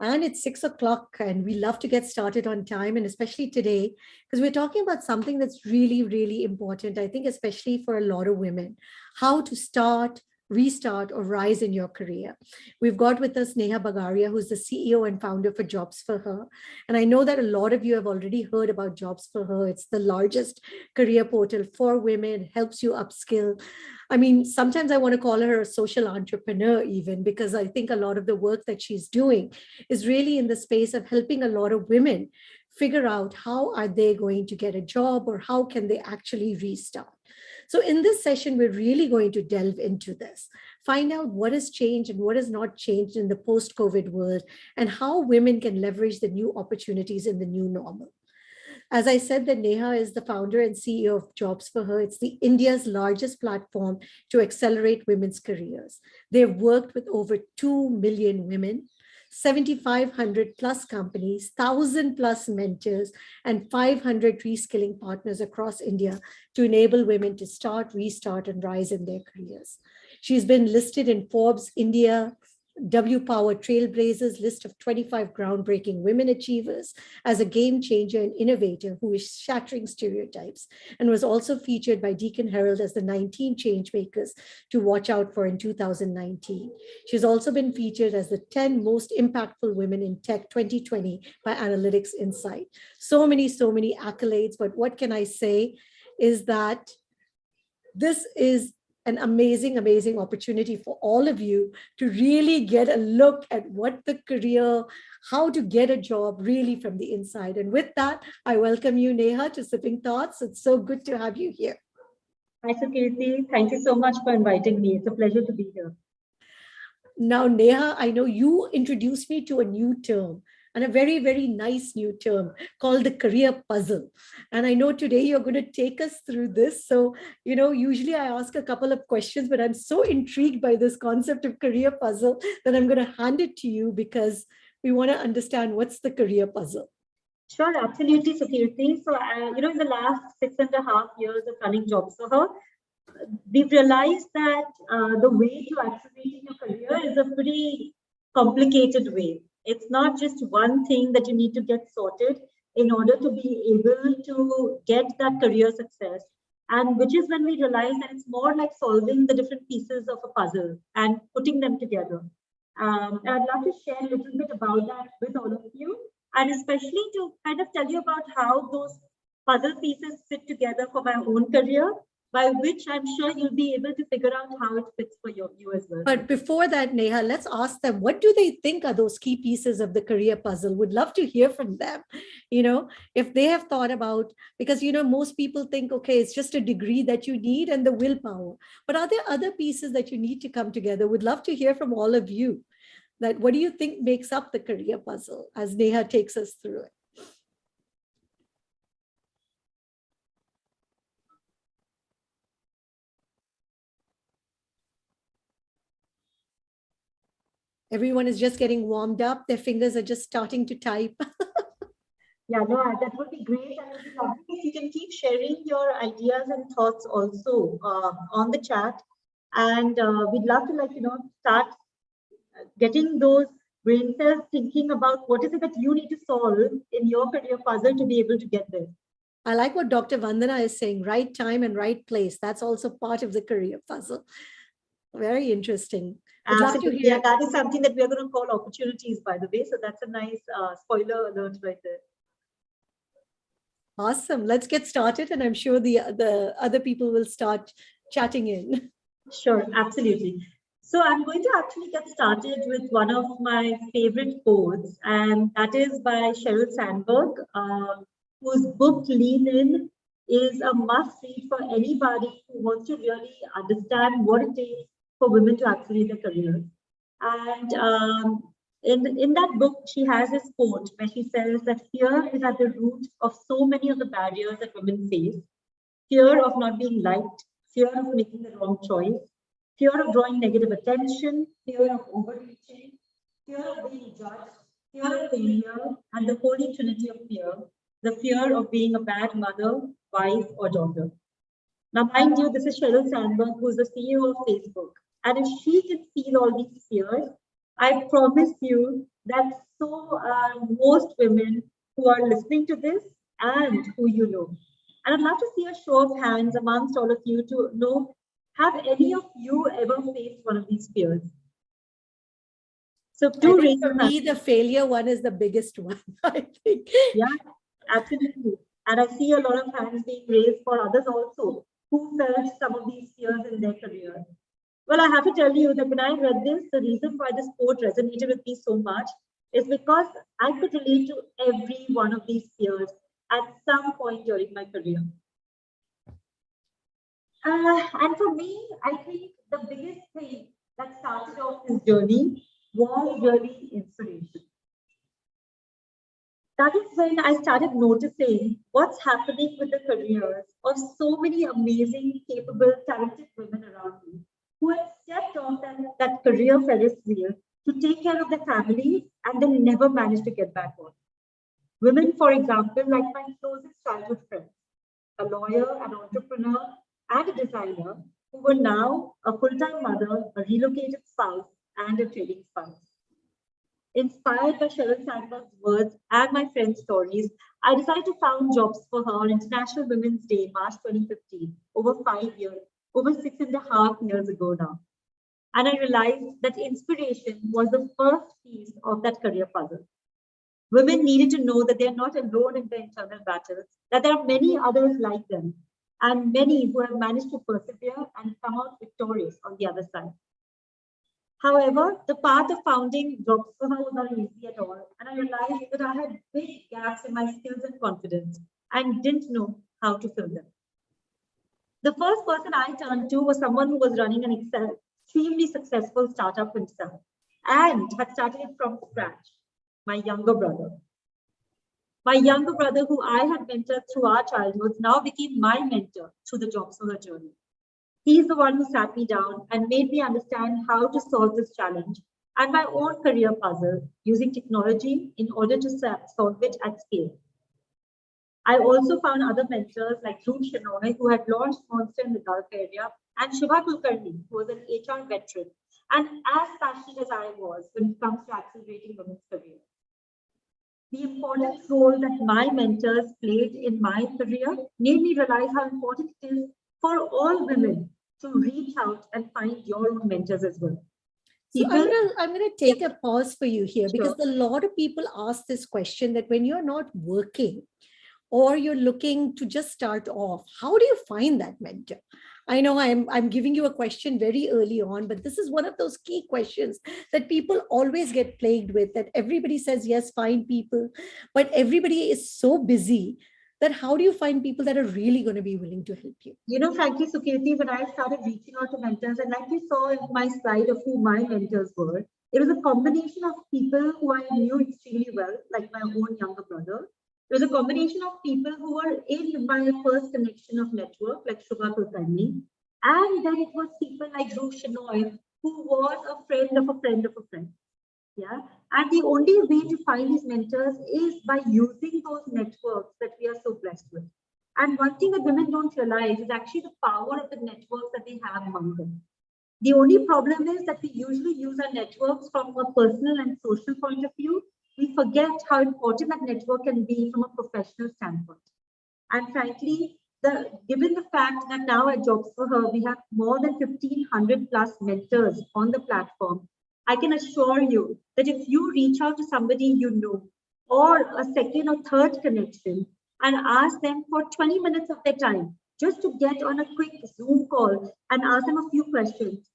And it's 6 o'clock, and we love to get started on time, and especially today, because we're talking about something that's really, really important, I think, especially for a lot of women, how to start, restart, or rise in your career. We've got with us Neha Bagaria, who's the CEO and founder for Jobs for Her. And I know that a lot of you have already heard about Jobs for Her. It's the largest career portal for women, helps you upskill. I mean, sometimes I want to call her a social entrepreneur, even because I think a lot of the work that she's doing is really in the space of helping a lot of women figure out how are they going to get a job or how can they actually restart. So in this session, we're really going to delve into this, find out what has changed and what has not changed in the post-COVID world, and how women can leverage the new opportunities in the new normal. As I said, that Neha is the founder and CEO of Jobs for Her. It's the India's largest platform to accelerate women's careers. They've worked with over 2 million women, 7,500 plus companies, 1,000 plus mentors, and 500 reskilling partners across India to enable women to start, restart, and rise in their careers. She's been listed in Forbes India W Power Trailblazers list of 25 groundbreaking women achievers as a game changer and innovator who is shattering stereotypes, and was also featured by Deacon Herald as the 19 change makers to watch out for in 2019. She's also been featured as the 10 most impactful women in tech 2020 by Analytics Insight. So many accolades, but what can I say is that this is an amazing opportunity for all of you to really get a look at what the career, how to get a job really from the inside. And with that, I welcome you, Neha, to Sipping Thoughts. It's so good to have you here. Hi, Sukirti. Thank you so much for inviting me. It's a pleasure to be here. Now, Neha, I know you introduced me to a new term, and a very nice new term called the career puzzle. And I know today you're going to take us through this. So, usually I ask a couple of questions, but I'm so intrigued by this concept of career puzzle that I'm going to hand it to you because we want to understand what's the career puzzle. Sure, absolutely, Sukirti. So, in the last 6.5 years of running Jobs for Her, we've realized that the way to accelerate your career is a pretty complicated way. It's not just one thing that you need to get sorted in order to be able to get that career success. And which is when we realize that it's more like solving the different pieces of a puzzle and putting them together. I'd love to share a little bit about that with all of you, and especially to kind of tell you about how those puzzle pieces fit together for my own career, by which I'm sure you'll be able to figure out how it fits for you as well. But before that, Neha, let's ask them, what do they think are those key pieces of the career puzzle? Would love to hear from them, if they have thought about, because, most people think, okay, it's just a degree that you need and the willpower. But are there other pieces that you need to come together? Would love to hear from all of you. That what do you think makes up the career puzzle as Neha takes us through it? Everyone is just getting warmed up. Their fingers are just starting to type. Yeah, no, that would be great. And it would be lovely if you can keep sharing your ideas and thoughts also on the chat. And we'd love to, start getting those brain cells thinking about what is it that you need to solve in your career puzzle to be able to get there. I like what Dr. Vandana is saying, right time and right place. That's also part of the career puzzle. Very interesting. Yeah, that is something that we are going to call opportunities, by the way. So that's a nice spoiler alert right there. Awesome. Let's get started. And I'm sure the other people will start chatting in. Sure, absolutely. So I'm going to actually get started with one of my favorite quotes, and that is by Sheryl Sandberg, whose book Lean In is a must read for anybody who wants to really understand what it takes for women to accelerate their careers. And in that book, she has this quote where she says that fear is at the root of so many of the barriers that women face. Fear of not being liked, fear of making the wrong choice, fear of drawing negative attention, fear of overreaching, fear of being judged, fear of failure, and the holy trinity of fear, the fear of being a bad mother, wife, or daughter. Now, mind you, this is Sheryl Sandberg, who's the CEO of Facebook. And if she can feel all these fears, I promise you that most women who are listening to this and who you know. And I'd love to see a show of hands amongst all of you to know, have any of you ever faced one of these fears? So I do think raise for your hand. me, the failure one is the biggest one, I think. Yeah, absolutely. And I see a lot of hands being raised for others also who felt some of these fears in their career. Well, I have to tell you that when I read this, the reason why this quote resonated with me so much is because I could relate to every one of these fears at some point during my career. And for me, I think the biggest thing that started off this journey was really inspiration. That is when I started noticing what's happening with the careers of so many amazing, capable, talented women around me who had stepped off that career Ferris wheel to take care of their families and then never managed to get back on. Women, for example, like my closest childhood friends, a lawyer, an entrepreneur, and a designer who were now a full time mother, a relocated spouse, and a trading spouse. Inspired by Sheryl Sandberg's words and my friends' stories, I decided to found Jobs for Her on International Women's Day, March 2015, over 5 years, over 6.5 years ago now. And I realized that inspiration was the first piece of that career puzzle. Women needed to know that they are not alone in their internal battles, that there are many others like them, and many who have managed to persevere and come out victorious on the other side. However, the path of founding JobsForHer was not easy at all, and I realized that I had big gaps in my skills and confidence and didn't know how to fill them. The first person I turned to was someone who was running an extremely successful startup himself and had started it from scratch, my younger brother. My younger brother, who I had mentored through our childhoods, now became my mentor through the JobsForHer journey. He's the one who sat me down and made me understand how to solve this challenge and my own career puzzle using technology in order to solve it at scale. I also found other mentors like Dhruv Shenoy, who had launched Monster in the Gulf area, and Shiva Kulkarni, who was an HR veteran and as passionate as I was when it comes to accelerating women's careers. The important role that my mentors played in my career made me realize how important it is for all women to reach out and find your own mentors as well. So I'm gonna take a pause for you here because Sure. a lot of people ask this question that when you're not working or you're looking to just start off, how do you find that mentor? I know I'm giving you a question very early on, but this is one of those key questions that people always get plagued with, that everybody says, yes, find people, but everybody is so busy that how do you find people that are really going to be willing to help you? You know, frankly, Sukirti, when I started reaching out to mentors, and like you saw in my slide of who my mentors were, it was a combination of people who I knew extremely well, like my own younger brother. It was a combination of people who were in my first connection of network, like Shubha Kulkarni. And then it was people like Dhruv Shenoy, who was a friend of a friend of a friend. Yeah. And the only way to find these mentors is by using those networks that we are so blessed with. And one thing that women don't realize is actually the power of the networks that they have among them. The only problem is that we usually use our networks from a personal and social point of view. We forget how important that network can be from a professional standpoint. And frankly, given the fact that now at JobsForHer, we have more than 1,500 plus mentors on the platform, I can assure you that if you reach out to somebody you know, or a second or third connection, and ask them for 20 minutes of their time, just to get on a quick Zoom call and ask them a few questions,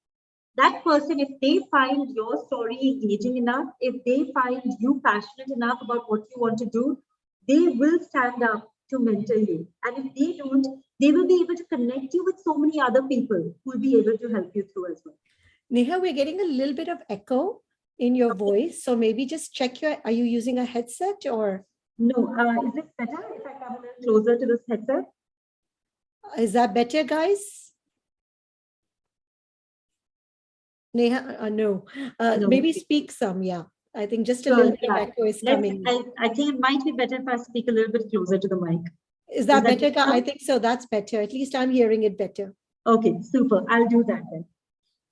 that person, if they find your story engaging enough, if they find you passionate enough about what you want to do, they will stand up to mentor you. And if they don't, they will be able to connect you with so many other people who will be able to help you through as well. Neha, we're getting a little bit of echo in your voice. So maybe just check are you using a headset or? No, is it better if I come a little closer to this headset? Is that better, guys? Neha, no. No. Maybe speak some, yeah. I think just a little bit of echo is coming. I think it might be better if I speak a little bit closer to the mic. Is that better? I think so. That's better. At least I'm hearing it better. Okay, super. I'll do that then.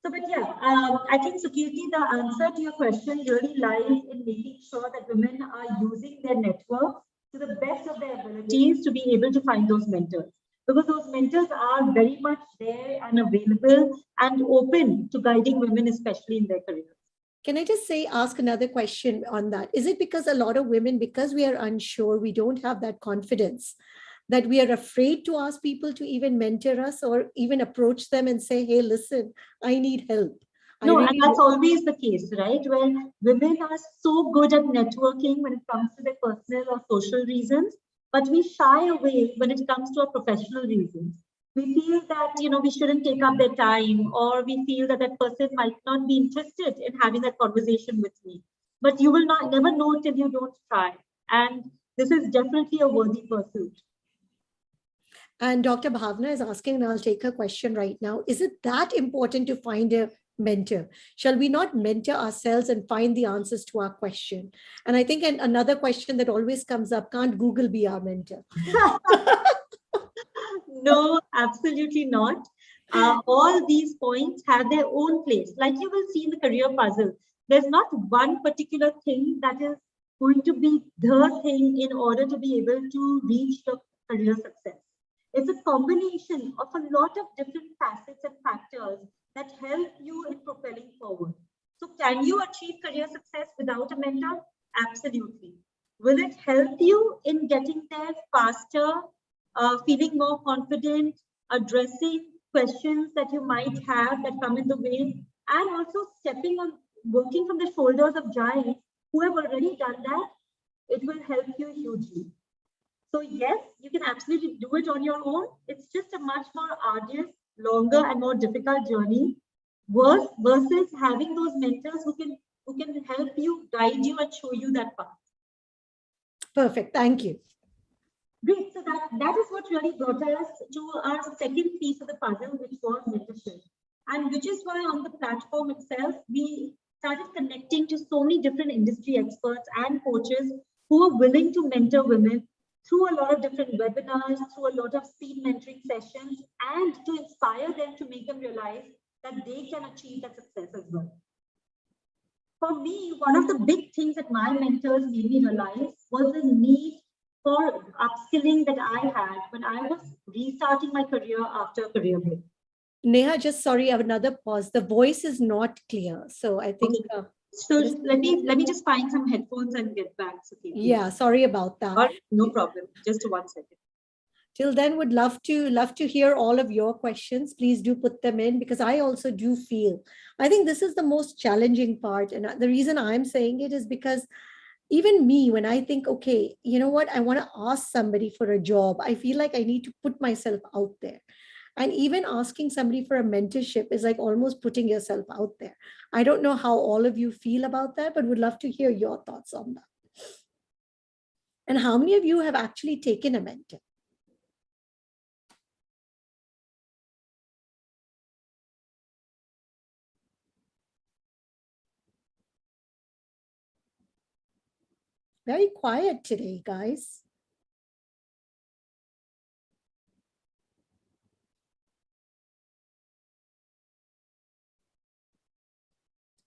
So, but yeah, I think, Sukirti, the answer to your question really lies in making sure that women are using their network to the best of their abilities to be able to find those mentors. Because those mentors are very much there and available and open to guiding women, especially in their careers. Can I just say, ask another question on that? Is it because a lot of women, because we are unsure, we don't have that confidence, that we are afraid to ask people to even mentor us or even approach them and say, hey, listen, I need help. I No, and really that's always the case, right? Where women are so good at networking when it comes to their personal or social reasons, but we shy away when it comes to our professional reasons. We feel that, we shouldn't take up their time, or we feel that that person might not be interested in having that conversation with me. But you will not never know till you don't try. And this is definitely a worthy pursuit. And Dr. Bhavna is asking, and I'll take her question right now. Is it that important to find a mentor? Shall we not mentor ourselves and find the answers to our question? And I think another question that always comes up, can't Google be our mentor? No, absolutely not. All these points have their own place. Like you will see in the career puzzle, there's not one particular thing that is going to be the thing in order to be able to reach your career success. It's a combination of a lot of different facets and factors that help you in propelling forward. So, can you achieve career success without a mentor? Absolutely. Will it help you in getting there faster, feeling more confident, addressing questions that you might have that come in the way, and also stepping on, working from the shoulders of giants who have already done that? It will help you hugely. So yes, you can absolutely do it on your own. It's just a much more arduous, longer, and more difficult journey. Versus having those mentors who can help you, guide you, and show you that path. Perfect. Thank you. Great. So that is what really brought us to our second piece of the puzzle, which was mentorship. And which is why on the platform itself, we started connecting to so many different industry experts and coaches who are willing to mentor women through a lot of different webinars, through a lot of speed mentoring sessions, and to inspire them to make them realize that they can achieve that success as well. For me, one of the big things that my mentors made me realize was the need for upskilling that I had when I was restarting my career after a career break. Neha, just sorry, I have another pause. The voice is not clear. So I think. Okay. So let me just find some headphones and get back. Okay. Yeah, sorry about that. All right, no problem. Just 1 second. Till then, would love to hear all of your questions. Please do put them in, because I also do feel, I think this is the most challenging part. And the reason I'm saying it is because even me, when I think, okay, you know what, I want to ask somebody for a job, I feel like I need to put myself out there. And even asking somebody for a mentorship is like almost putting yourself out there. I don't know how all of you feel about that, but would love to hear your thoughts on that. And how many of you have actually taken a mentor? Very quiet today, guys.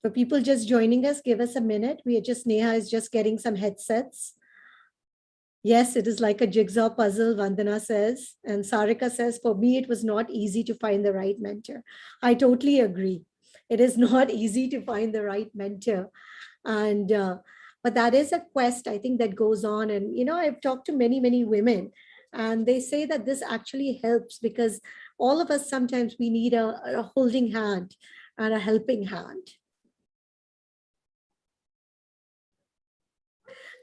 For people just joining us, give us a minute. Neha is just getting some headsets. Yes, it is like a jigsaw puzzle, Vandana says. And Sarika says, for me, it was not easy to find the right mentor. I totally agree. It is not easy to find the right mentor. And, but that is a quest, I think, that goes on. And, I've talked to many, many women, and they say that this actually helps because all of us sometimes we need a holding hand and a helping hand.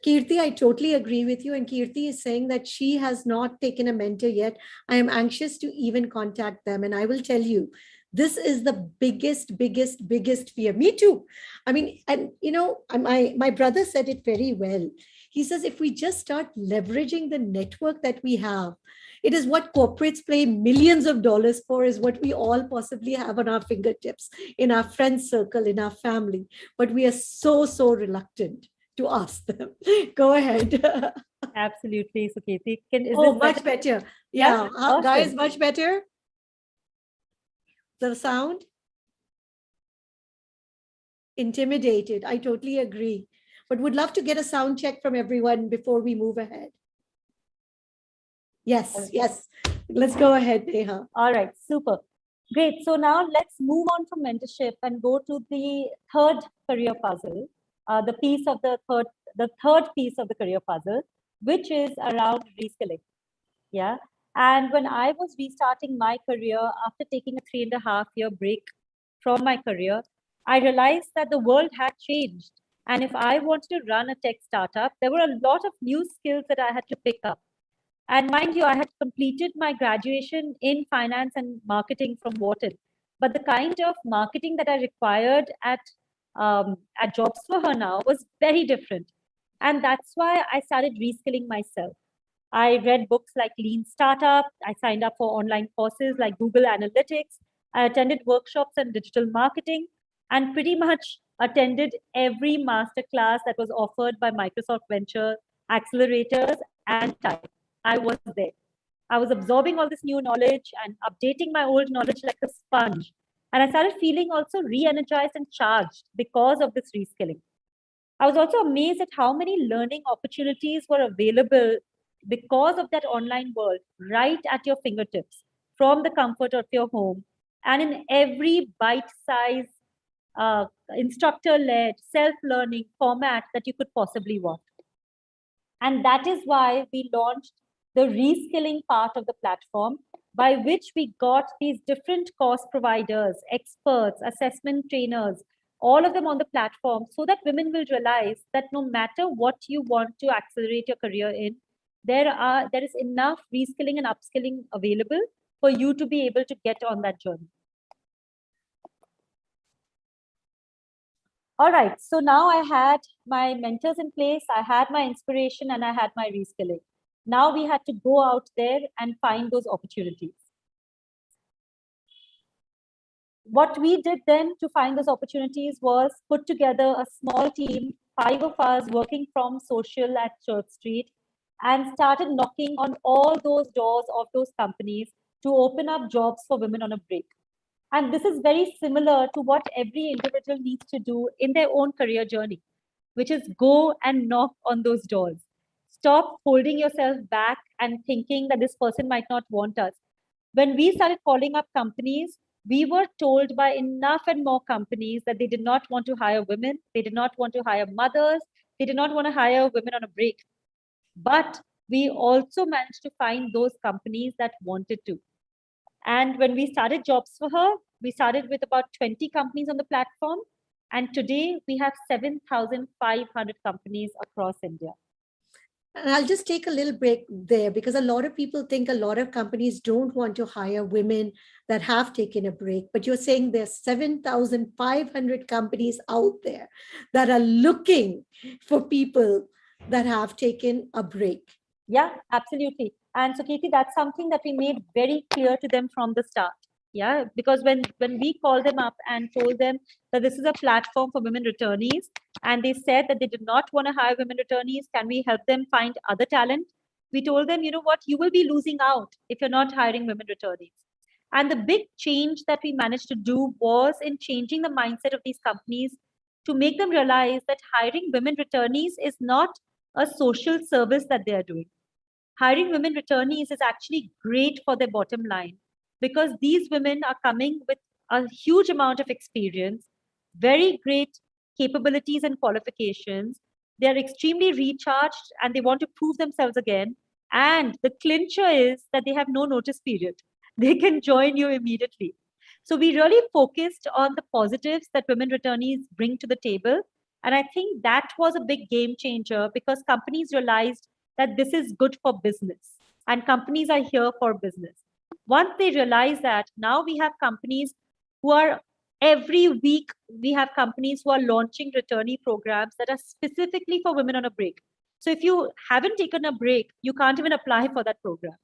Kirti, I totally agree with you. And Kirti is saying that she has not taken a mentor yet. I am anxious to even contact them. And I will tell you, this is the biggest fear. Me too. I mean, and my brother said it very well. He says, if we just start leveraging the network that we have, it is what corporates pay millions of dollars for, is what we all possibly have on our fingertips, in our friend circle, in our family. But we are so reluctant to ask them. Go ahead. Absolutely, Sukirti. Is Oh, this much better. Yeah, Awesome. guys, much better. The sound. Intimidated. I totally agree. But would love to get a sound check from everyone before we move ahead. Yes, yes. Let's go ahead, Neha. All right, super. Great. So now let's move on from mentorship and go to the third career puzzle, the third piece of the career puzzle, which is around reskilling. Yeah. And when I was restarting my career after taking a 3.5 year break from my career, I realized that the world had changed. And if I wanted to run a tech startup, there were a lot of new skills that I had to pick up. And mind you, I had completed my graduation in finance and marketing from Wharton. But the kind of marketing that I required at Jobs for Her now was very different. And that's why I started reskilling myself. I read books like Lean Startup. I signed up for online courses like Google Analytics. I attended workshops on digital marketing and pretty much attended every masterclass that was offered by Microsoft Venture accelerators and time. I was there. I was absorbing all this new knowledge and updating my old knowledge like a sponge. And I started feeling also re energized and charged because of this reskilling. I was also amazed at how many learning opportunities were available because of that online world right at your fingertips from the comfort of your home and in every bite sized instructor led self learning format that you could possibly want. And that is why we launched the reskilling part of the platform, by which we got these different course providers, experts, assessment trainers, all of them on the platform, so that women will realize that no matter what you want to accelerate your career in, there is enough reskilling and upskilling available for you to be able to get on that journey. All right, so now I had my mentors in place, I had my inspiration, and I had my reskilling. Now we had to go out there and find those opportunities. What we did then to find those opportunities was put together a small team, 5 of us working from social at Church Street, and started knocking on all those doors of those companies to open up jobs for women on a break. And this is very similar to what every individual needs to do in their own career journey, which is go and knock on those doors. Stop holding yourself back and thinking that this person might not want us. When we started calling up companies, we were told by enough and more companies that they did not want to hire women, they did not want to hire mothers, they did not want to hire women on a break. But we also managed to find those companies that wanted to. And when we started Jobs for Her, we started with about 20 companies on the platform. And today we have 7,500 companies across India. And I'll just take a little break there because a lot of people think a lot of companies don't want to hire women that have taken a break. But you're saying there's 7,500 companies out there that are looking for people that have taken a break. Yeah, absolutely. And so, Katie, that's something that we made very clear to them from the start. Yeah, because when we called them up and told them that this is a platform for women returnees, and they said that they did not want to hire women returnees, can we help them find other talent? We told them, you know what, you will be losing out if you're not hiring women returnees. And the big change that we managed to do was in changing the mindset of these companies to make them realize that hiring women returnees is not a social service that they are doing. Hiring women returnees is actually great for their bottom line because these women are coming with a huge amount of experience, very great capabilities and qualifications. They are extremely recharged and they want to prove themselves again. And the clincher is that they have no notice period. They can join you immediately. So we really focused on the positives that women returnees bring to the table. And I think that was a big game changer because companies realized that this is good for business and companies are here for business. Once they realize that, now we have companies who are every week, we have companies who are launching returnee programs that are specifically for women on a break. So if you haven't taken a break, you can't even apply for that program.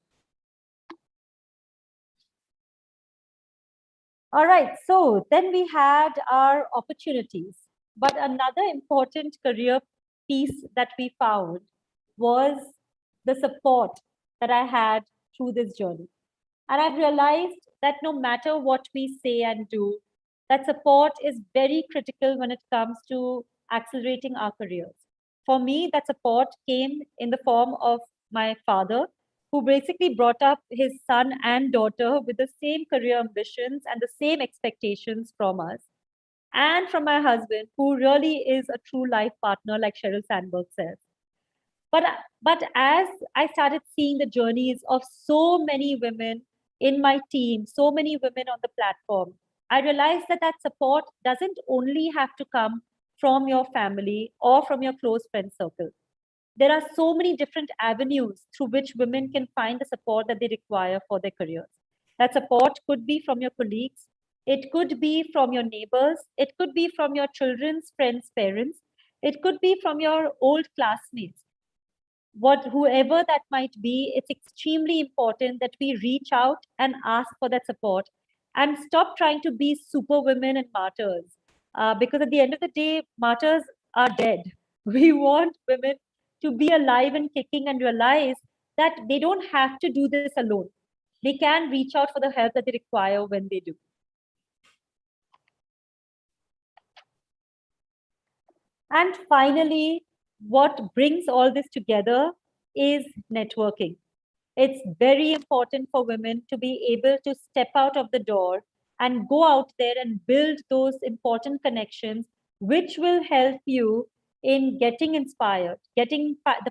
All right, so then we had our opportunities. But another important career piece that we found was the support that I had through this journey. And I've realized that no matter what we say and do, that support is very critical when it comes to accelerating our careers. For me, that support came in the form of my father, who basically brought up his son and daughter with the same career ambitions and the same expectations from us, and from my husband, who really is a true life partner, like Sheryl Sandberg says. But but as I started seeing the journeys of so many women in my team, so many women on the platform, I realized that that support doesn't only have to come from your family or from your close friend circle. There are so many different avenues through which women can find the support that they require for their careers. That support could be from your colleagues, it could be from your neighbors, it could be from your children's friends' parents, it could be from your old classmates. Whoever that might be, it's extremely important that we reach out and ask for that support and stop trying to be super women and martyrs. Because at the end of the day, martyrs are dead. We want women to be alive and kicking and realize that they don't have to do this alone. They can reach out for the help that they require when they do. And finally, what brings all this together is networking. It's very important for women to be able to step out of the door and go out there and build those important connections, which will help you in getting inspired,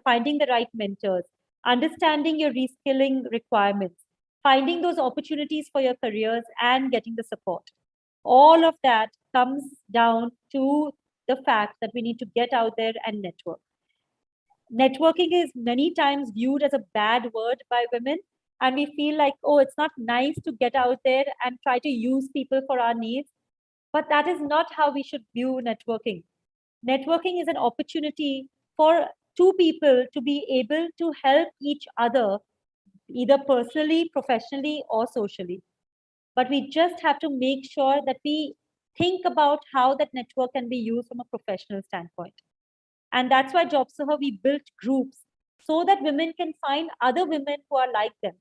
finding the right mentors, understanding your reskilling requirements, finding those opportunities for your careers, and getting the support. All of that comes down to the fact that we need to get out there and network. Networking is many times viewed as a bad word by women, and we feel like, oh, it's not nice to get out there and try to use people for our needs. But that is not how we should view networking. Networking is an opportunity for two people to be able to help each other, either personally, professionally, or socially. But we just have to make sure that we think about how that network can be used from a professional standpoint. And that's why JobsForHer, we built groups so that women can find other women who are like them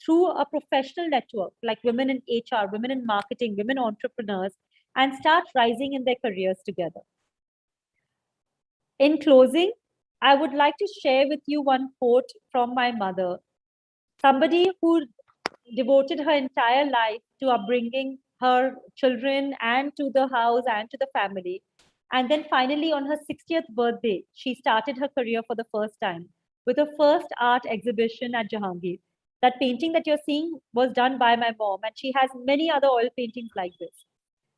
through a professional network, like women in HR, women in marketing, women entrepreneurs, and start rising in their careers together. In closing, I would like to share with you one quote from my mother, somebody who devoted her entire life to upbringing her children and to the house and to the family. And then finally, on her 60th birthday, she started her career for the first time with her first art exhibition at Jahangir. That painting that you're seeing was done by my mom, and she has many other oil paintings like this.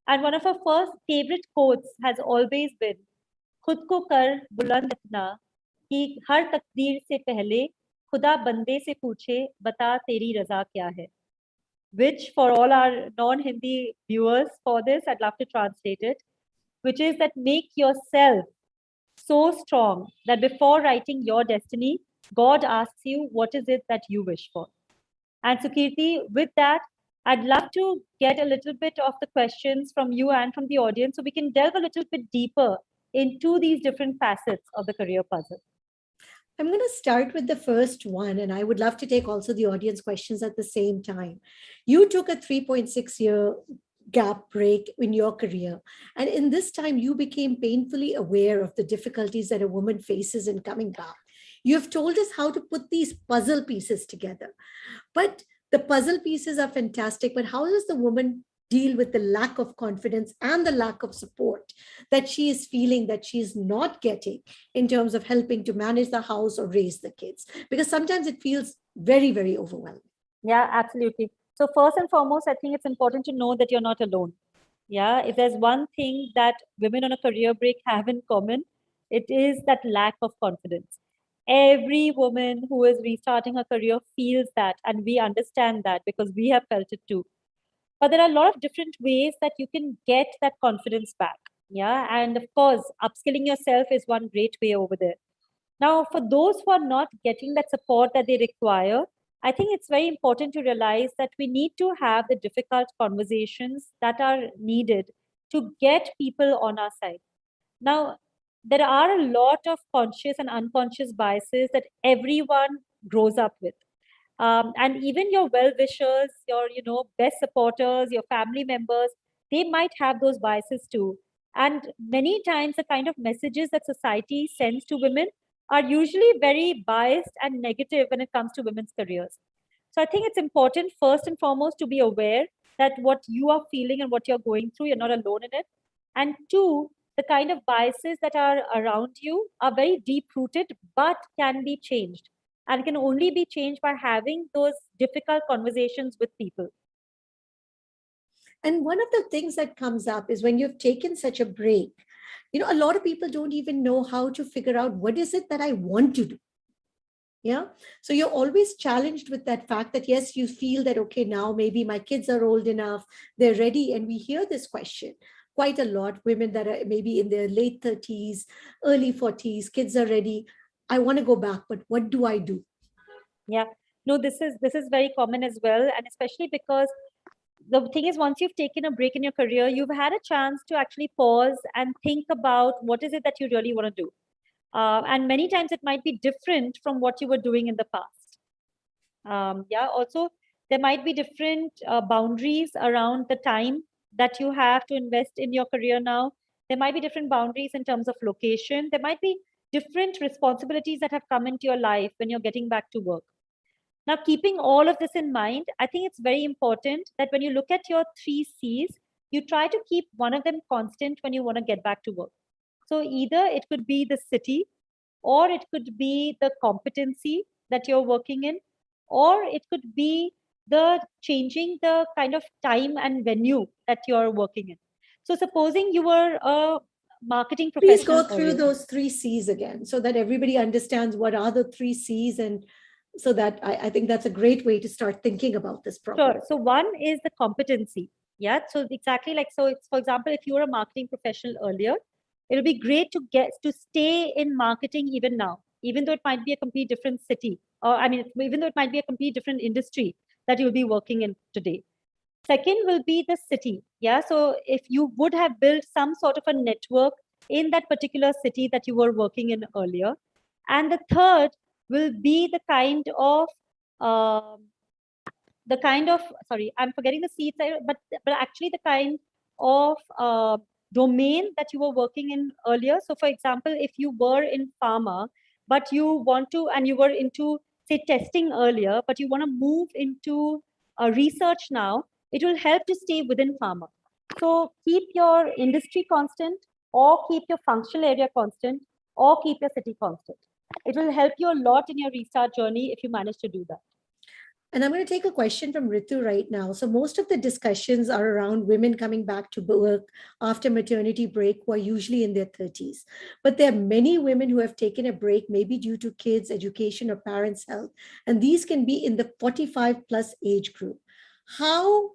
And one of her first favorite quotes has always been, खुद को कर बुलंद इतना कि हर तकदीर से पहले खुदा बंदे से पूछे बता तेरी रजा क्या है. Which for all our non-Hindi viewers for this, I'd love to translate it, which is that make yourself so strong that before writing your destiny, God asks you, what is it that you wish for? And Sukirti, with that, I'd love to get a little bit of the questions from you and from the audience so we can delve a little bit deeper into these different facets of the career puzzle. I'm going to start with the first one, and I would love to take also the audience questions at the same time. You took a 3.6-year gap break in your career, and in this time, you became painfully aware of the difficulties that a woman faces in coming back. You have told us how to put these puzzle pieces together, but the puzzle pieces are fantastic, but how does the woman deal with the lack of confidence and the lack of support that she is feeling that she is not getting in terms of helping to manage the house or raise the kids? Because sometimes it feels very, very overwhelming. Yeah, absolutely. So first and foremost, I think it's important to know that you're not alone. Yeah, if there's one thing that women on a career break have in common, it is that lack of confidence. Every woman who is restarting her career feels that, and we understand that because we have felt it too. But there are a lot of different ways that you can get that confidence back. Yeah. And of course, upskilling yourself is one great way over there. Now, for those who are not getting that support that they require, I think it's very important to realize that we need to have the difficult conversations that are needed to get people on our side. Now, there are a lot of conscious and unconscious biases that everyone grows up with. And even your well-wishers, your best supporters, your family members, they might have those biases too. And many times, the kind of messages that society sends to women are usually very biased and negative when it comes to women's careers. So I think it's important, first and foremost, to be aware that what you are feeling and what you're going through, you're not alone in it. And two, the kind of biases that are around you are very deep rooted, but can be changed, and can only be changed by having those difficult conversations with people. And one of the things that comes up is when you've taken such a break, a lot of people don't even know how to figure out what is it that I want to do. Yeah. So you're always challenged with that fact that, yes, you feel that, okay, now maybe my kids are old enough, they're ready. And we hear this question quite a lot. Women that are maybe in their late 30s, early 40s, kids are ready. I want to go back, but what do I do? Yeah. No, this is very common as well. And especially because the thing is, once you've taken a break in your career, you've had a chance to actually pause and think about what is it that you really want to do. And many times it might be different from what you were doing in the past. Yeah, also, there might be different boundaries around the time that you have to invest in your career now. There might be different boundaries in terms of location. There might be different responsibilities that have come into your life when you're getting back to work. Now, keeping all of this in mind, I think it's very important that when you look at your 3 C's, you try to keep one of them constant when you want to get back to work. So either it could be the city, or it could be the competency that you're working in, or it could be the changing the kind of time and venue that you're working in. So supposing you were a marketing Please professional go through earlier. those 3 C's again so that everybody understands what are the 3 C's, and so that I think that's a great way to start thinking about this problem. Sure. So one is the competency. Yeah. So exactly like, so it's, for example, if you were a marketing professional earlier, it'll be great to get to stay in marketing even now, even though it might be a complete different city, or I mean, even though it might be a complete different industry that you'll be working in today. Second will be the city. Yeah. So if you would have built some sort of a network in that particular city that you were working in earlier. And the third will be the kind of sorry, I'm forgetting the seats, but actually the kind of domain that you were working in earlier. So for example, if you were in pharma, but you want to, and you were into, say, testing earlier, but you want to move into research now, it will help to stay within pharma. So keep your industry constant, or keep your functional area constant, or keep your city constant. It will help you a lot in your restart journey if you manage to do that. And I'm going to take a question from Ritu right now. So most of the discussions are around women coming back to work after maternity break who are usually in their 30s. But there are many women who have taken a break, maybe due to kids, education, or parents' health. And these can be in the 45 plus age group. How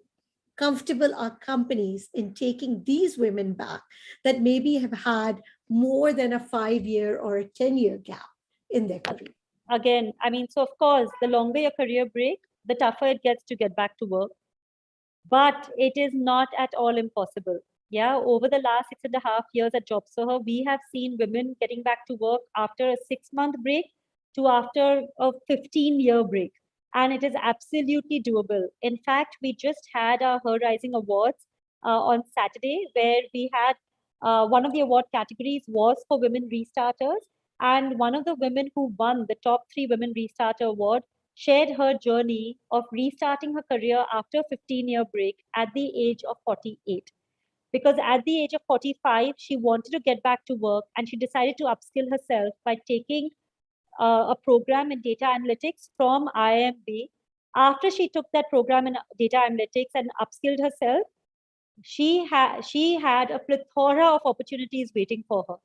comfortable are companies in taking these women back that maybe have had more than a 5-year or a 10-year gap in their career? Again, I mean, so of course, the longer your career break, the tougher it gets to get back to work. But it is not at all impossible. Yeah, over the last 6.5 years at JobsForHer, we have seen women getting back to work after a 6-month break to after a 15-year break. And it is absolutely doable. In fact, we just had our Her Rising Awards on Saturday, where we had one of the award categories was for women restarters. And one of the women who won the top 3 women restarter award shared her journey of restarting her career after a 15-year break at the age of 48. Because at the age of 45, she wanted to get back to work, and she decided to upskill herself by taking a program in data analytics from IIMB. After she took that program in data analytics and upskilled herself, she had a plethora of opportunities waiting for her.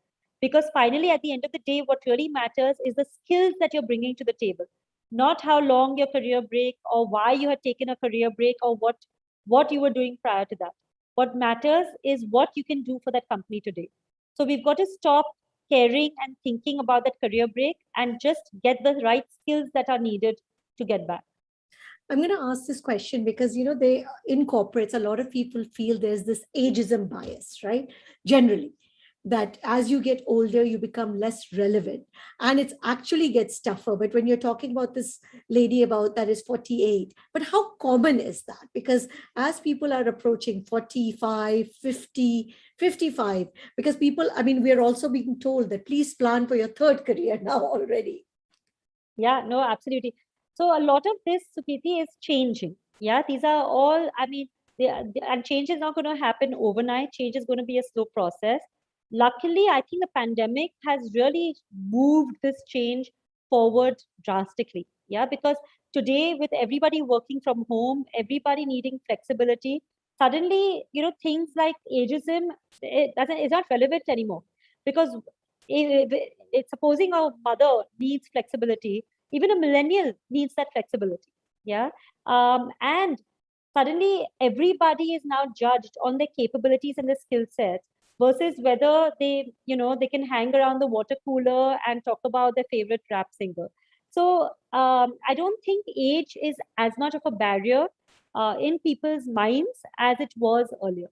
Because finally, at the end of the day, what really matters is the skills that you're bringing to the table, not how long your career break, or why you had taken a career break, or what you were doing prior to that. What matters is what you can do for that company today. So we've got to stop caring and thinking about that career break and just get the right skills that are needed to get back. I'm going to ask this question because, in corporates, a lot of people feel there's this ageism bias, right? Generally. that as you get older, you become less relevant, and it actually gets tougher. But when you're talking about this lady about that is 48, but how common is that? Because as people are approaching 45, 50, 55, because people, I mean, we're also being told that please plan for your third career now already. Yeah, no, absolutely. So a lot of this, Sukriti, is changing. Yeah, these are all, I mean, and change is not going to happen overnight. Change is going to be a slow process. Luckily, I think the pandemic has really moved this change forward drastically. Yeah, because today, with everybody working from home, everybody needing flexibility, suddenly, things like ageism, it's not relevant anymore. Because it's supposing a mother needs flexibility, even a millennial needs that flexibility. Yeah. And suddenly everybody is now judged on their capabilities and their skill sets versus whether they can hang around the water cooler and talk about their favorite rap singer. So I don't think age is as much of a barrier in people's minds as it was earlier.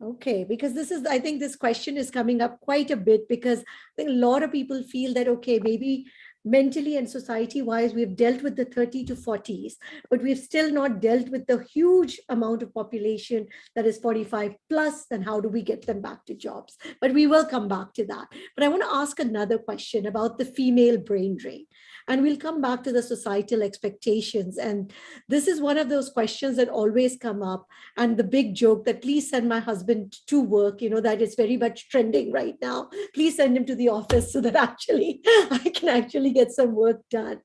Okay, because this is, I think this question is coming up quite a bit, because I think a lot of people feel that, okay, maybe mentally and society wise, we've dealt with the 30 to 40s, but we've still not dealt with the huge amount of population that is 45 plus. Then how do we get them back to jobs? But we will come back to that. But I want to ask another question about the female brain drain. And we'll come back to the societal expectations. And this is one of those questions that always come up, and the big joke that please send my husband to work, that is very much trending right now. Please send him to the office so that actually I can actually get some work done.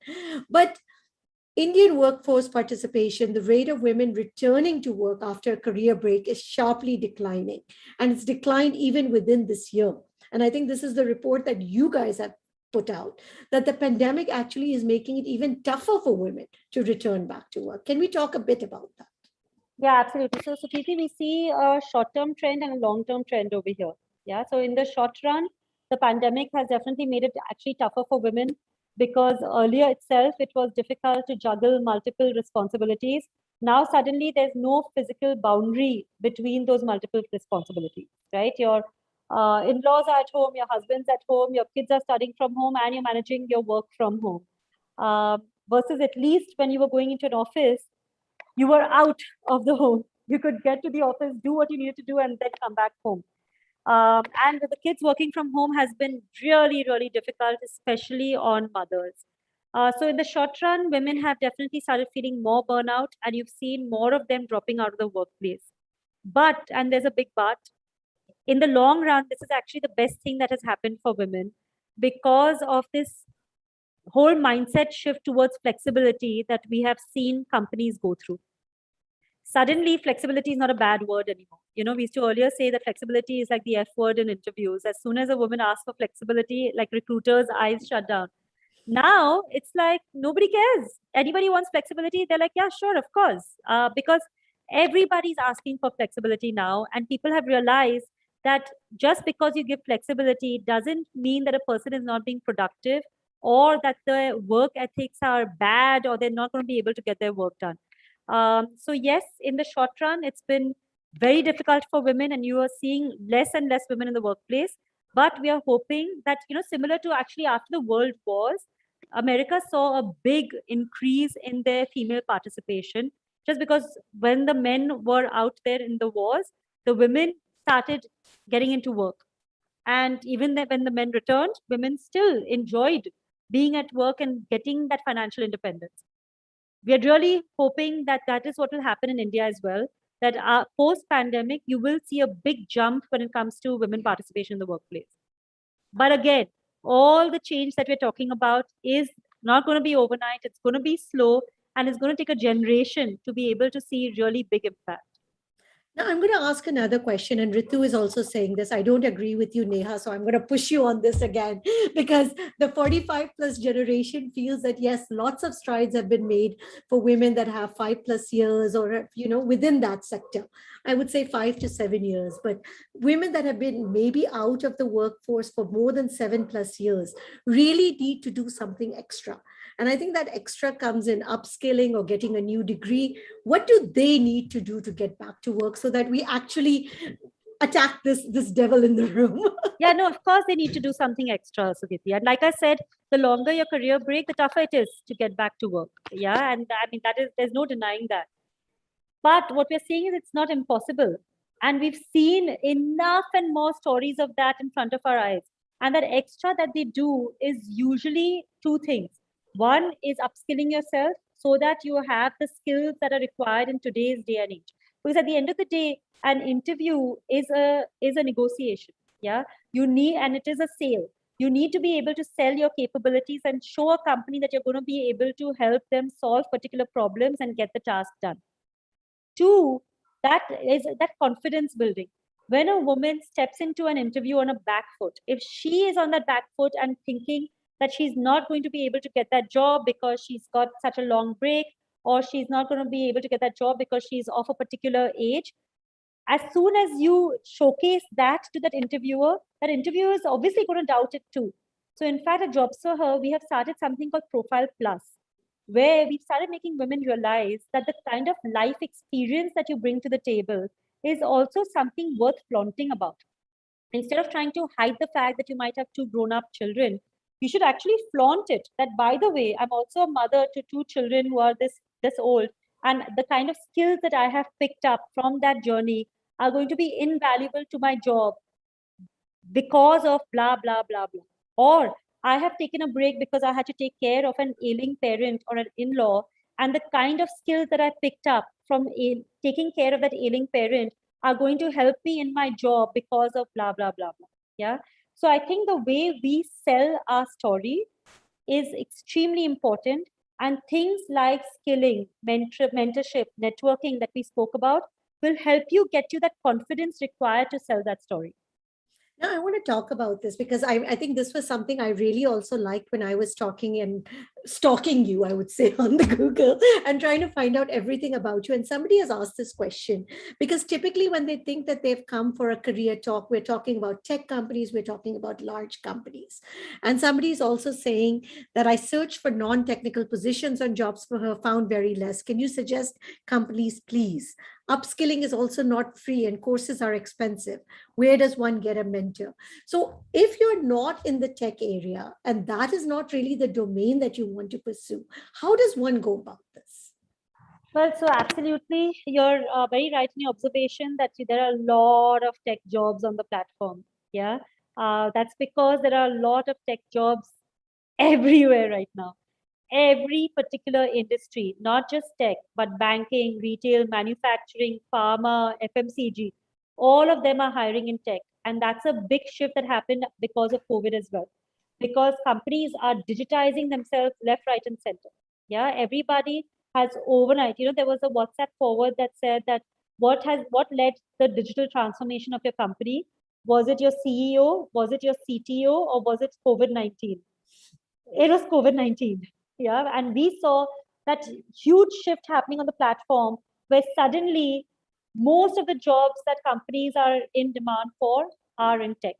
But Indian workforce participation, the rate of women returning to work after a career break is sharply declining, and it's declined even within this year. And I think this is the report that you guys have put out, that the pandemic actually is making it even tougher for women to return back to work. Can we talk a bit about that? Yeah, absolutely. So, Sukriti, we see a short-term trend and a long-term trend over here. Yeah. So, in the short run, the pandemic has definitely made it actually tougher for women because earlier itself it was difficult to juggle multiple responsibilities. Now, suddenly, there's no physical boundary between those multiple responsibilities, right? Your in-laws are at home, your husband's at home, your kids are studying from home, and you're managing your work from home. Versus at least when you were going into an office, you were out of the home. You could get to the office, do what you needed to do, and then come back home. And with the kids working from home has been really, really difficult, especially on mothers. So in the short run, women have definitely started feeling more burnout, and you've seen more of them dropping out of the workplace. But, and there's a big but, in the long run, this is actually the best thing that has happened for women because of this whole mindset shift towards flexibility that we have seen companies go through. Suddenly flexibility is not a bad word anymore. We used to earlier say that flexibility is like the F word in interviews. As soon as a woman asks for flexibility, like recruiters' eyes shut down. Now it's like nobody cares. Anybody wants flexibility, they're like, yeah, sure, of course. Because everybody's asking for flexibility now, and people have realized that just because you give flexibility doesn't mean that a person is not being productive or that the work ethics are bad or they're not going to be able to get their work done. So yes, in the short run, it's been very difficult for women, and you are seeing less and less women in the workplace. But we are hoping that, similar to actually after the world wars, America saw a big increase in their female participation, just because when the men were out there in the wars, the women started getting into work. And even when the men returned, women still enjoyed being at work and getting that financial independence. We are really hoping that that is what will happen in India as well, that post pandemic, you will see a big jump when it comes to women participation in the workplace. But again, all the change that we're talking about is not going to be overnight. It's going to be slow, and it's going to take a generation to be able to see really big impact. Now, I'm going to ask another question, and Ritu is also saying this. I don't agree with you, Neha, so I'm going to push you on this again, because the 45 plus generation feels that, yes, lots of strides have been made for women that have 5+ years or, within that sector. I would say 5 to 7 years, but women that have been maybe out of the workforce for more than 7+ years really need to do something extra. And I think that extra comes in upskilling or getting a new degree. What do they need to do to get back to work so that we actually attack this devil in the room. Yeah, no, of course they need to do something extra, Sugiti. And like I said, the longer your career break, the tougher it is to get back to work. Yeah, and I mean, there's no denying that. But what we're seeing is it's not impossible. And we've seen enough and more stories of that in front of our eyes. And that extra that they do is usually two things. One is upskilling yourself so that you have the skills that are required in today's day and age. Because at the end of the day, an interview is a negotiation. Yeah, you need, and it is a sale. You need to be able to sell your capabilities and show a company that you're going to be able to help them solve particular problems and get the task done. Two, that is that confidence building. When a woman steps into an interview on a back foot, if she is on that back foot and thinking that she's not going to be able to get that job because she's got such a long break, or she's not going to be able to get that job because she's of a particular age, as soon as you showcase that to that interviewer is obviously going to doubt it too. So in fact, at JobsForHer, we have started something called Profile Plus, where we've started making women realize that the kind of life experience that you bring to the table is also something worth flaunting about. Instead of trying to hide the fact that you might have two grown-up children, you should actually flaunt it. That, by the way, I'm also a mother to two children who are this old, and the kind of skills that I have picked up from that journey are going to be invaluable to my job because of blah, blah, blah, blah. Or I have taken a break because I had to take care of an ailing parent or an in-law. And the kind of skills that I picked up from taking care of that ailing parent are going to help me in my job because of blah, blah, blah, blah. Yeah. So I think the way we sell our story is extremely important. And things like skilling, mentorship, networking that we spoke about will help you get you that confidence required to sell that story. Now, I want to talk about this because I think this was something I really also liked when I was talking and stalking you, I would say, on the Google and trying to find out everything about you. And somebody has asked this question because typically when they think that they've come for a career talk, we're talking about tech companies, we're talking about large companies. And somebody is also saying that I searched for non-technical positions on JobsForHer, found very less. Can you suggest companies, please? Upskilling is also not free and courses are expensive. Where does one get a mentor? So if you're not in the tech area and that is not really the domain that you want to pursue, how does one go about this? Well, so absolutely, you're very right in your observation that there are a lot of tech jobs on the platform. Yeah, that's because there are a lot of tech jobs everywhere right now. Every particular industry, not just tech, but banking, retail, manufacturing, pharma, FMCG, all of them are hiring in tech. And that's a big shift that happened because of COVID as well. Because companies are digitizing themselves left, right, and center. Yeah, everybody has overnight, there was a WhatsApp forward that said that what led the digital transformation of your company? Was it your CEO? Was it your CTO? Or was it COVID-19? It was COVID-19. Yeah. And we saw that huge shift happening on the platform where suddenly most of the jobs that companies are in demand for are in tech.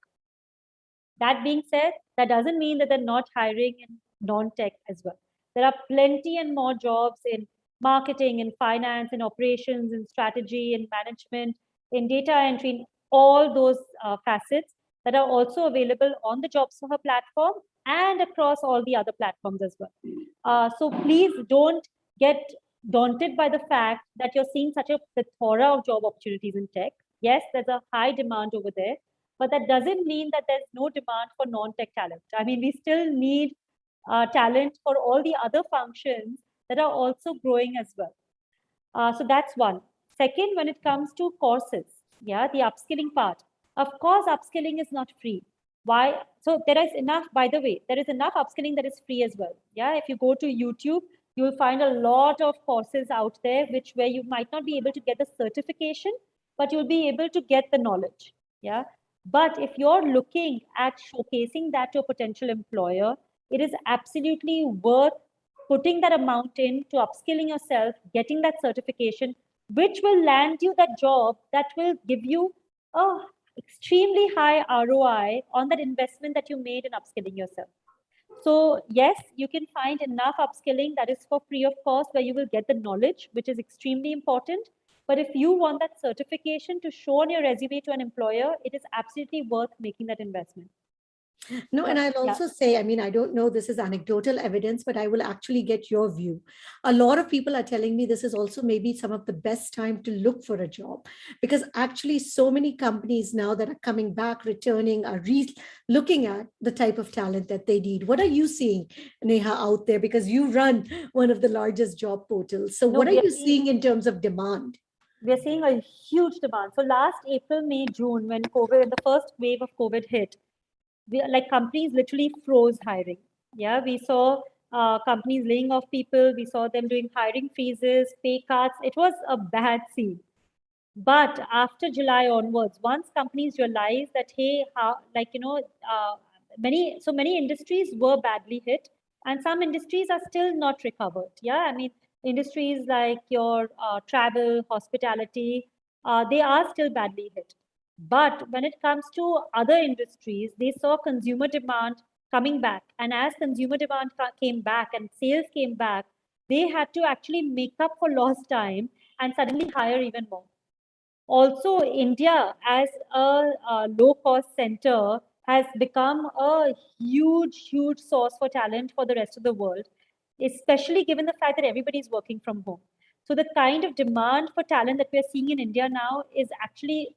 That being said, that doesn't mean that they're not hiring in non-tech as well. There are plenty and more jobs in marketing, in finance, in operations, in strategy, in management, in data entry, in all those facets that are also available on the JobsForHer platform and across all the other platforms as well. So please don't get daunted by the fact that you're seeing such a plethora of job opportunities in tech. Yes, there's a high demand over there, but that doesn't mean that there's no demand for non-tech talent. I mean, we still need talent for all the other functions that are also growing as well. So that's one. Second, when it comes to courses, yeah, the upskilling part. Of course, upskilling is not free. Why? So there is enough, by the way, there is enough upskilling that is free as well. Yeah, if you go to YouTube, you will find a lot of courses out there where you might not be able to get the certification, but you'll be able to get the knowledge. Yeah. But if you're looking at showcasing that to a potential employer, it is absolutely worth putting that amount in to upskilling yourself, getting that certification, which will land you that job that will give you a extremely high ROI on that investment that you made in upskilling yourself. So yes, you can find enough upskilling that is for free of cost, where you will get the knowledge, which is extremely important. But if you want that certification to show on your resume to an employer, it is absolutely worth making that investment. No, and I'll Yeah. also say, I mean, I don't know, this is anecdotal evidence, but I will actually get your view. A lot of people are telling me this is also maybe some of the best time to look for a job, because actually so many companies now that are coming back, returning, are looking at the type of talent that they need. What are you seeing, Neha, out there? Because you run one of the largest job portals. So No, what are you seeing in terms of demand? we are seeing a huge demand. So last April, May, June, when COVID, the first wave of COVID hit, like companies literally froze hiring. Yeah, we saw companies laying off people. We saw them doing hiring freezes, pay cuts. It was a bad scene. But after July onwards, once companies realized that, hey, how, like, many industries were badly hit, and some industries are still not recovered. Yeah, I mean, industries like your travel, hospitality, they are still badly hit. But when it comes to other industries, they saw consumer demand coming back. And as consumer demand came back and sales came back, they had to actually make up for lost time and suddenly hire even more. Also, India as a low-cost center has become a huge source for talent for the rest of the world, especially given the fact that everybody is working from home. So the kind of demand for talent that we are seeing in India now is actually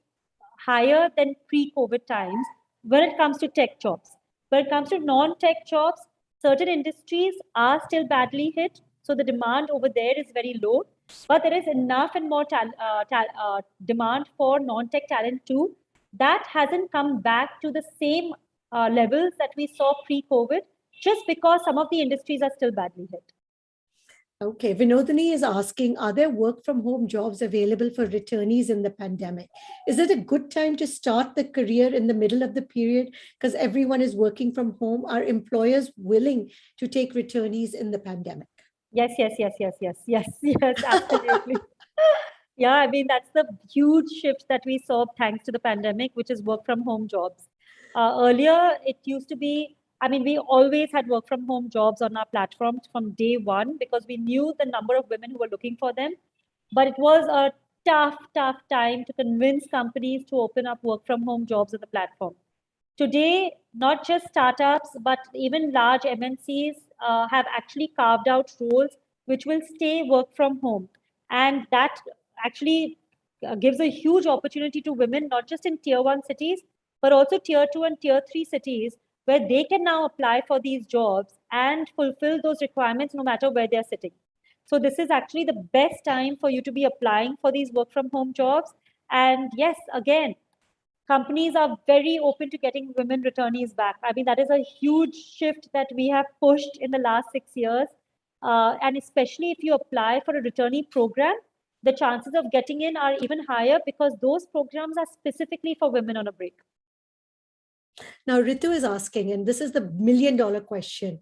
higher than pre-COVID times when it comes to tech jobs. When it comes to non-tech jobs, certain industries are still badly hit. So the demand over there is very low, but there is enough and more demand for non-tech talent too. That hasn't come back to the same levels that we saw pre-COVID, just because some of the industries are still badly hit. Okay, Vinodini is asking, are there work from home jobs available for returnees in the pandemic? Is it a good time to start the career in the middle of the period because everyone is working from home? Are employers willing to take returnees in the pandemic? Yes, absolutely. Yeah, I mean, that's the huge shift that we saw thanks to the pandemic, which is work from home jobs. Earlier, it used to be, I mean, we always had work from home jobs on our platform from day one because we knew the number of women who were looking for them. But it was a tough time to convince companies to open up work from home jobs on the platform. Today, not just startups, but even large MNCs have actually carved out roles which will stay work from home. And that actually gives a huge opportunity to women, not just in tier one cities, but also tier two and tier three cities, where they can now apply for these jobs and fulfill those requirements no matter where they're sitting. So this is actually the best time for you to be applying for these work from home jobs. And yes, again, companies are very open to getting women returnees back. I mean, that is a huge shift that we have pushed in the last 6 years. And especially if you apply for a returnee program, the chances of getting in are even higher because those programs are specifically for women on a break. Now, Ritu is asking, and this is the $1,000,000 question.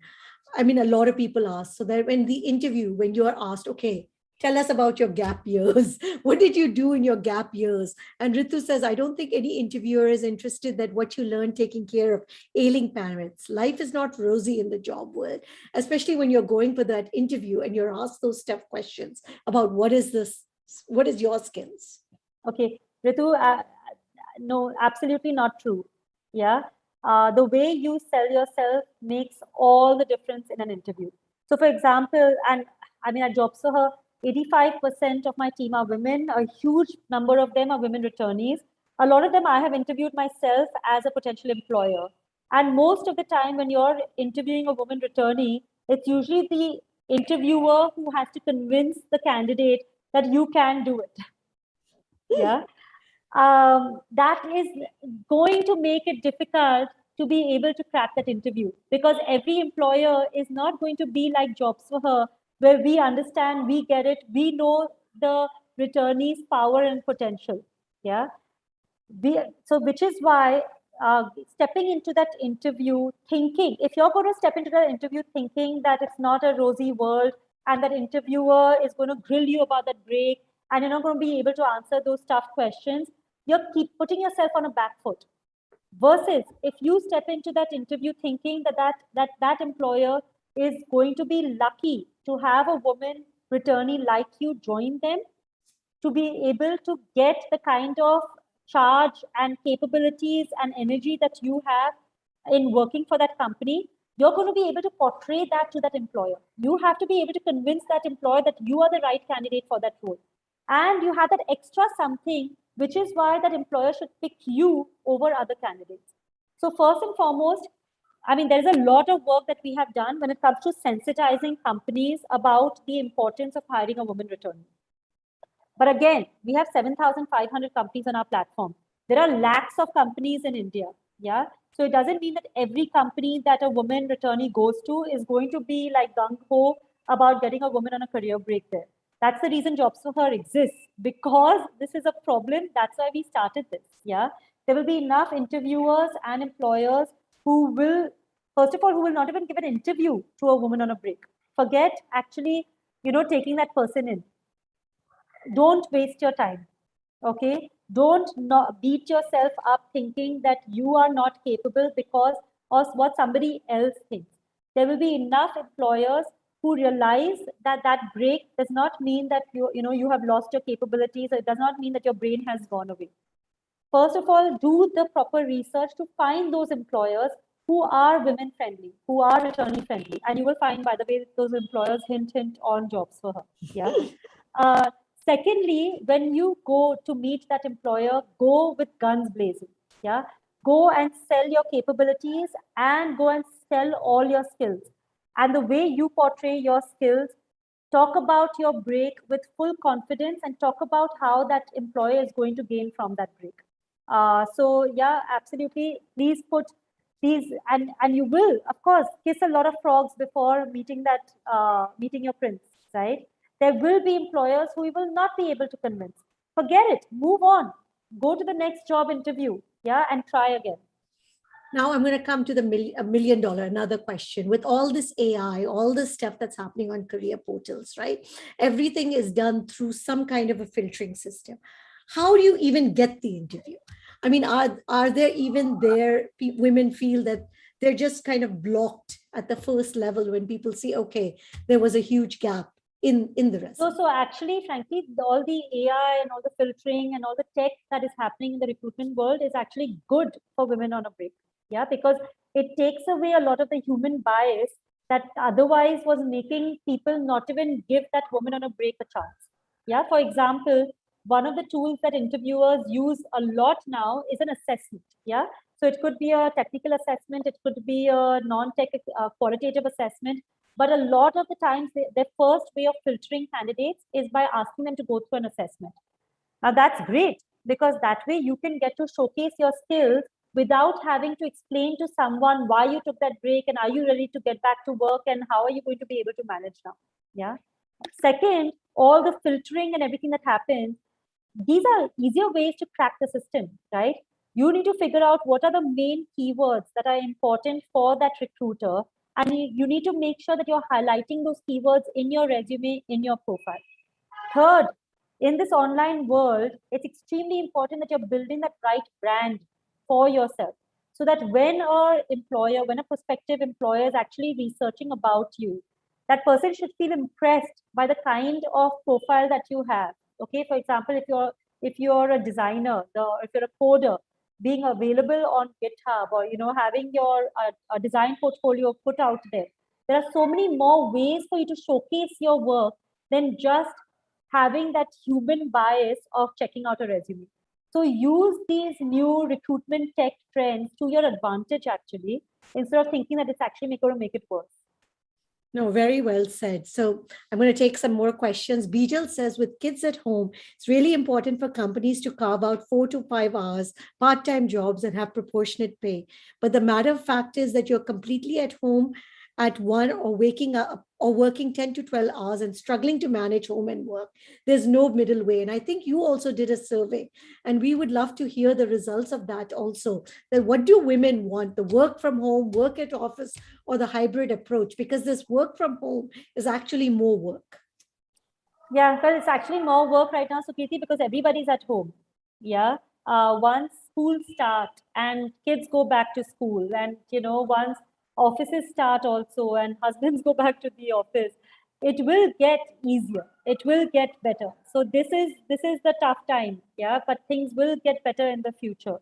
I mean, a lot of people ask. So that when the interview, when you are asked, okay, tell us about your gap years. What did you do in your gap years? And Ritu says, I don't think any interviewer is interested that what you learn taking care of ailing parents. Life is not rosy in the job world, especially when you're going for that interview and you're asked those tough questions about what is this, what is your skills? Okay, Ritu, no, absolutely not true. Yeah. The way you sell yourself makes all the difference in an interview. So, for example, and I mean, at JobsForHer, 85% of my team are women. A huge number of them are women returnees. A lot of them I have interviewed myself as a potential employer. And most of the time, when you're interviewing a woman returnee, it's usually the interviewer who has to convince the candidate that you can do it. Yeah. That is going to make it difficult to be able to crack that interview because every employer is not going to be like JobsForHer, where we understand, we get it, we know the returnee's power and potential. Yeah. So which is why stepping into that interview thinking, if you're going to step into that interview thinking that it's not a rosy world and that interviewer is going to grill you about that break and you're not going to be able to answer those tough questions, you're keep putting yourself on a back foot. Versus if you step into that interview thinking that employer is going to be lucky to have a woman returnee like you join them, to be able to get the kind of charge and capabilities and energy that you have in working for that company, you're going to be able to portray that to that employer. You have to be able to convince that employer that you are the right candidate for that role. And you have that extra something, which is why that employer should pick you over other candidates. So first and foremost, I mean, there's a lot of work that we have done when it comes to sensitizing companies about the importance of hiring a woman returnee. But again, we have 7,500 companies on our platform. There are lakhs of companies in India. Yeah. So it doesn't mean that every company that a woman returnee goes to is going to be like gung-ho about getting a woman on a career break there. That's the reason JobsForHer exists, because this is a problem. That's why we started this. Yeah. There will be enough interviewers and employers who will, first of all, who will not even give an interview to a woman on a break. Forget actually, taking that person in. Don't waste your time. Okay, don't not beat yourself up thinking that you are not capable because of what somebody else thinks. There will be enough employers who realize that that break does not mean that you have lost your capabilities. It does not mean that your brain has gone away. First of all, do the proper research to find those employers who are women friendly, who are attorney friendly, and you will find, by the way, those employers hint on JobsForHer. Yeah. Secondly, when you go to meet that employer, go with guns blazing. Yeah. Go and sell your capabilities and go and sell all your skills. And the way you portray your skills, talk about your break with full confidence and talk about how that employer is going to gain from that break. So yeah, absolutely. Please put these, and you will, of course, kiss a lot of frogs before meeting meeting your prince, right? There will be employers who you will not be able to convince. Forget it. Move on. Go to the next job interview. Yeah, and try again. Now I'm going to come to the $1 million, another question. With all this AI, all this stuff that's happening on career portals, right? Everything is done through some kind of a filtering system. How do you even get the interview? I mean, are there even women feel that they're just kind of blocked at the first level when people see, okay, there was a huge gap in the rest? So actually, frankly, all the AI and all the filtering and all the tech that is happening in the recruitment world is actually good for women on a break. Yeah, because it takes away a lot of the human bias that otherwise was making people not even give that woman on a break a chance. Yeah, for example, one of the tools that interviewers use a lot now is an assessment. Yeah, so it could be a technical assessment, it could be a non-tech qualitative assessment. But a lot of the times, their first way of filtering candidates is by asking them to go through an assessment. Now, that's great because that way you can get to showcase your skills without having to explain to someone why you took that break and are you ready to get back to work and how are you going to be able to manage now. Yeah. Second, all the filtering and everything that happens, these are easier ways to crack the system, right? You need to figure out what are the main keywords that are important for that recruiter. And you need to make sure that you're highlighting those keywords in your resume, in your profile. Third, in this online world, it's extremely important that you're building that right brand for yourself. So that when when a prospective employer is actually researching about you, that person should feel impressed by the kind of profile that you have. Okay, for example, if you're a designer, if you're a coder, being available on GitHub or having your a design portfolio put out there. There are so many more ways for you to showcase your work than just having that human bias of checking out a resume. So use these new recruitment tech trends to your advantage, actually, instead of thinking that it's actually going to make it worse. No, very well said. So I'm going to take some more questions. Bijal says, with kids at home, it's really important for companies to carve out 4 to 5 hours part-time jobs and have proportionate pay. But the matter of fact is that you're completely at home at 1 or waking up or working 10 to 12 hours and struggling to manage home and work. There's no middle way. And I think you also did a survey, and we would love to hear the results of that also. That what do women want? The work from home, work at office, or the hybrid approach? Because this work from home is actually more work. Yeah, well, it's actually more work right now, Sukriti, because everybody's at home. Yeah. Once schools start and kids go back to school, and once offices start also and husbands go back to the office, it will get easier. It will get better. So this is the tough time, yeah. But things will get better in the future.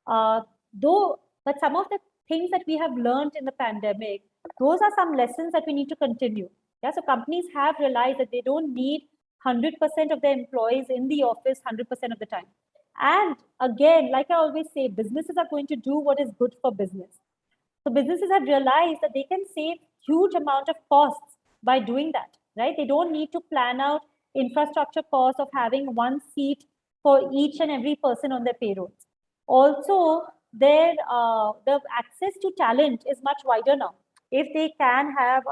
Uh, though, but some of the things that we have learned in the pandemic, those are some lessons that we need to continue. Yeah. So companies have realized that they don't need 100% of their employees in the office 100% of the time. And again, like I always say, businesses are going to do what is good for business. So businesses have realized that they can save huge amount of costs by doing that, right? They don't need to plan out infrastructure costs of having one seat for each and every person on their payrolls. Also, the access to talent is much wider now. If they can have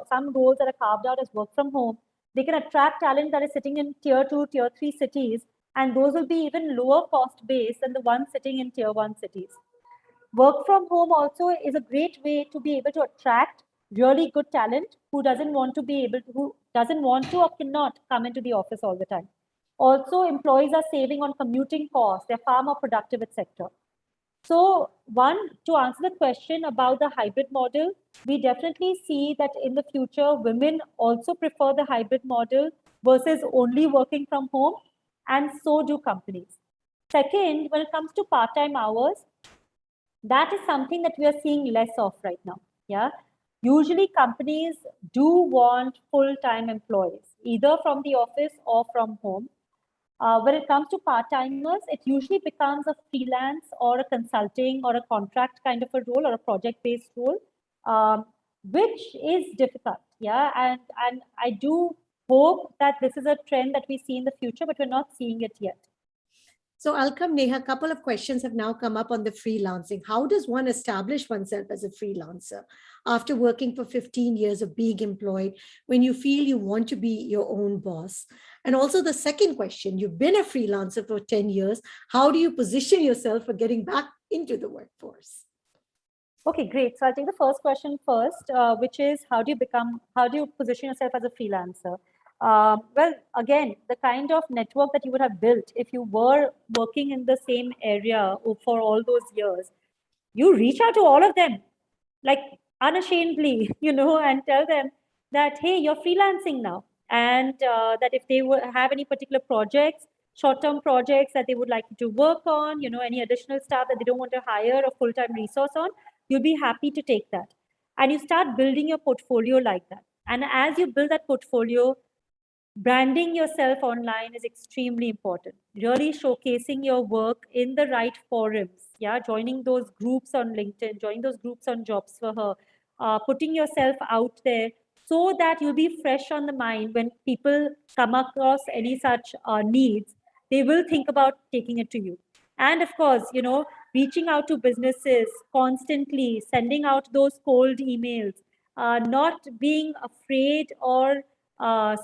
some roles that are carved out as work from home, they can attract talent that is sitting in tier 2, tier 3 cities, and those will be even lower cost base than the ones sitting in tier 1 cities. Work from home also is a great way to be able to attract really good talent who doesn't want to who doesn't want to or cannot come into the office all the time. Also, employees are saving on commuting costs. They're far more productive, etc. So, to answer the question about the hybrid model, we definitely see that in the future, women also prefer the hybrid model versus only working from home, and so do companies. Second, when it comes to part-time hours, that is something that we are seeing less of right now. Yeah. Usually companies do want full-time employees, either from the office or from home. When it comes to part-timers, it usually becomes a freelance or a consulting or a contract kind of a role or a project-based role, which is difficult. Yeah. And I do hope that this is a trend that we see in the future, but we're not seeing it yet. So I'll come, Neha. A couple of questions have now come up on the freelancing. How does one establish oneself as a freelancer after working for 15 years of being employed when you feel you want to be your own boss? And also the second question, you've been a freelancer for 10 years. How do you position yourself for getting back into the workforce? Okay, great. So I'll take the first question first, which is how do you position yourself as a freelancer? Well, again, the kind of network that you would have built if you were working in the same area for all those years, you reach out to all of them, like unashamedly, and tell them that, hey, you're freelancing now. And that if they have any particular projects, short-term projects that they would like you to work on, any additional staff that they don't want to hire a full-time resource on, you'll be happy to take that. And you start building your portfolio like that. And as you build that portfolio, branding yourself online is extremely important. Really showcasing your work in the right forums. Yeah, joining those groups on LinkedIn, joining those groups on JobsForHer, putting yourself out there so that you'll be fresh on the mind when people come across any such needs. They will think about taking it to you. And of course, reaching out to businesses constantly, sending out those cold emails, not being afraid or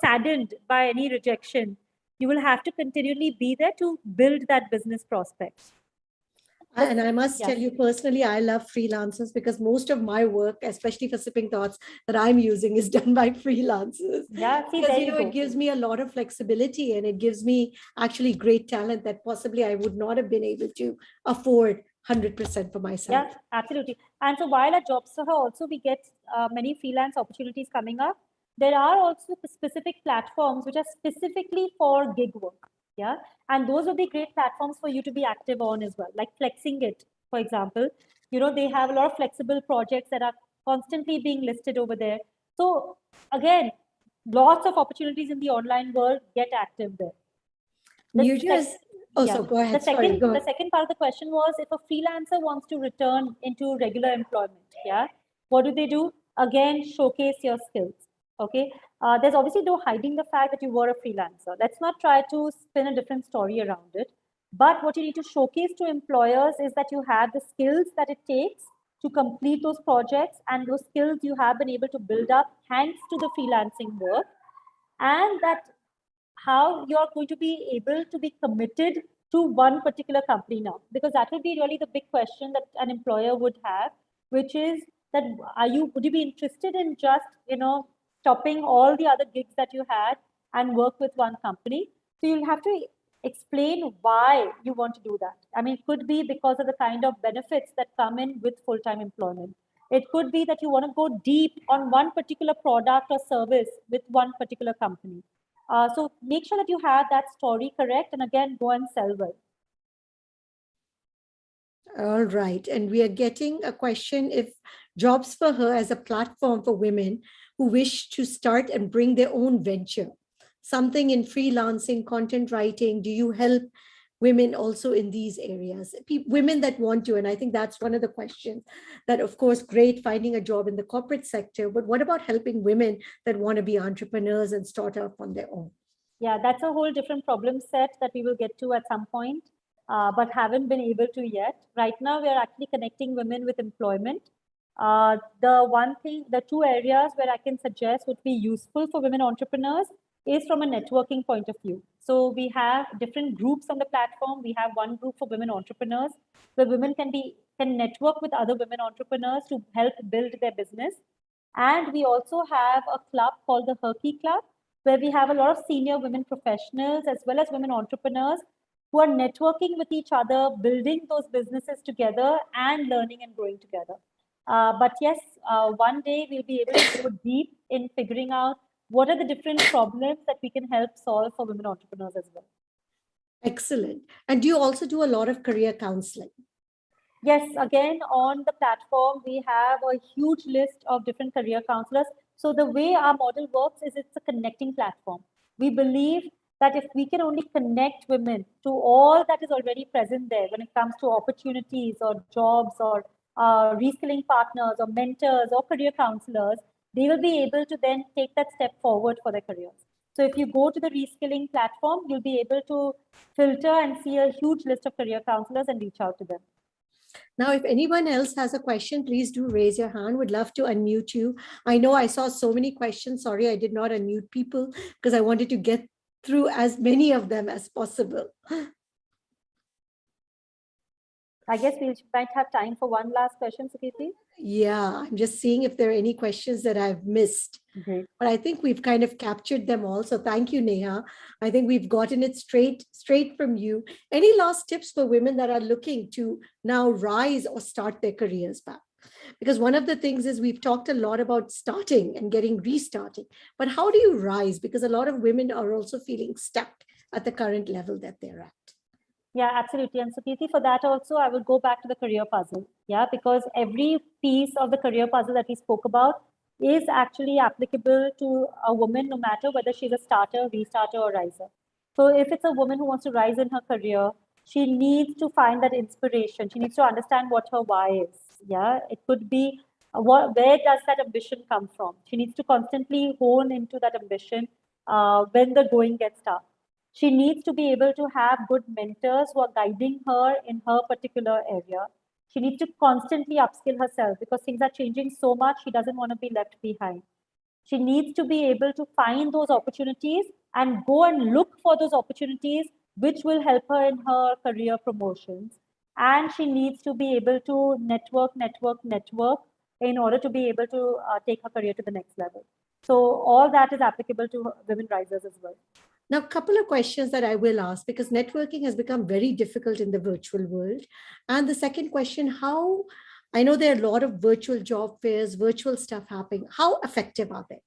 saddened by any rejection. You will have to continually be there to build that business prospect. And I must tell you personally, I love freelancers because most of my work, especially for Sipping Thoughts, that I'm using is done by freelancers. Yeah, see, because it gives me a lot of flexibility and it gives me actually great talent that possibly I would not have been able to afford 100% for myself. Yeah, absolutely. And so while at JobsForHer also we get many freelance opportunities coming up, there are also specific platforms which are specifically for gig work. Yeah. And those will be great platforms for you to be active on as well, like Flexing It, for example. They have a lot of flexible projects that are constantly being listed over there. So again, lots of opportunities in the online world. Get active there. So go ahead. The second part of the question was if a freelancer wants to return into regular employment, yeah, what do? Again, showcase your skills. Okay. There's obviously no hiding the fact that you were a freelancer. Let's not try to spin a different story around it. But what you need to showcase to employers is that you have the skills that it takes to complete those projects, and those skills you have been able to build up thanks to the freelancing work, and that how you're going to be able to be committed to one particular company now, because that will be really the big question that an employer would have, which is that would you be interested in just stopping all the other gigs that you had and work with one company? So you'll have to explain why you want to do that. I mean, it could be because of the kind of benefits that come in with full-time employment. It could be that you want to go deep on one particular product or service with one particular company. So make sure that you have that story correct, and again, go and sell well. All right. And we are getting a question if Jobs for Her as a platform for women who wish to start and bring their own venture, something in freelancing, content writing. Do you help women also in these areas? Women that want to, and I think that's one of the questions that, of course, great finding a job in the corporate sector, but what about helping women that want to be entrepreneurs and start up on their own? Yeah, that's a whole different problem set that we will get to at some point, but haven't been able to yet. Right now, we are actually connecting women with employment. The two areas where I can suggest would be useful for women entrepreneurs is from a networking point of view. So we have different groups on the platform. We have one group for women entrepreneurs where women can network with other women entrepreneurs to help build their business. And we also have a club called the Herky Club, where we have a lot of senior women professionals as well as women entrepreneurs who are networking with each other, building those businesses together and learning and growing together. But yes, one day we'll be able to go deep in figuring out what are the different problems that we can help solve for women entrepreneurs as well. Excellent. And do you also do a lot of career counseling? Yes, again, on the platform, we have a huge list of different career counselors. So the way our model works is it's a connecting platform. We believe that if we can only connect women to all that is already present there when it comes to opportunities or jobs or reskilling partners or mentors or career counselors, they will be able to then take that step forward for their careers. So if you go to the reskilling platform, you'll be able to filter and see a huge list of career counselors and reach out to them. Now, if anyone else has a question, please do raise your hand. Would love to unmute you. I know I saw so many questions. Sorry, I did not unmute people because I wanted to get through as many of them as possible. I guess we might have time for one last question, Sukriti. Yeah, I'm just seeing if there are any questions that I've missed. Great. But I think we've kind of captured them all. So thank you, Neha. I think we've gotten it straight from you. Any last tips for women that are looking to now rise or start their careers back? Because one of the things is we've talked a lot about starting and getting restarting, but how do you rise? Because a lot of women are also feeling stuck at the current level that they're at. Yeah, absolutely. And Sukriti, for that also, I will go back to the career puzzle. Yeah, because every piece of the career puzzle that we spoke about is actually applicable to a woman, no matter whether she's a starter, restarter, or riser. So if it's a woman who wants to rise in her career, she needs to find that inspiration. She needs to understand what her why is. Yeah, it could be where does that ambition come from? She needs to constantly hone into that ambition when the going gets tough. She needs to be able to have good mentors who are guiding her in her particular area. She needs to constantly upskill herself because things are changing so much, she doesn't want to be left behind. She needs to be able to find those opportunities and go and look for those opportunities which will help her in her career promotions. And she needs to be able to network in order to be able to take her career to the next level. So all that is applicable to women risers as well. Now, a couple of questions that I will ask because networking has become very difficult in the virtual world. And the second question, how, I know there are a lot of virtual job fairs, virtual stuff happening. How effective are they?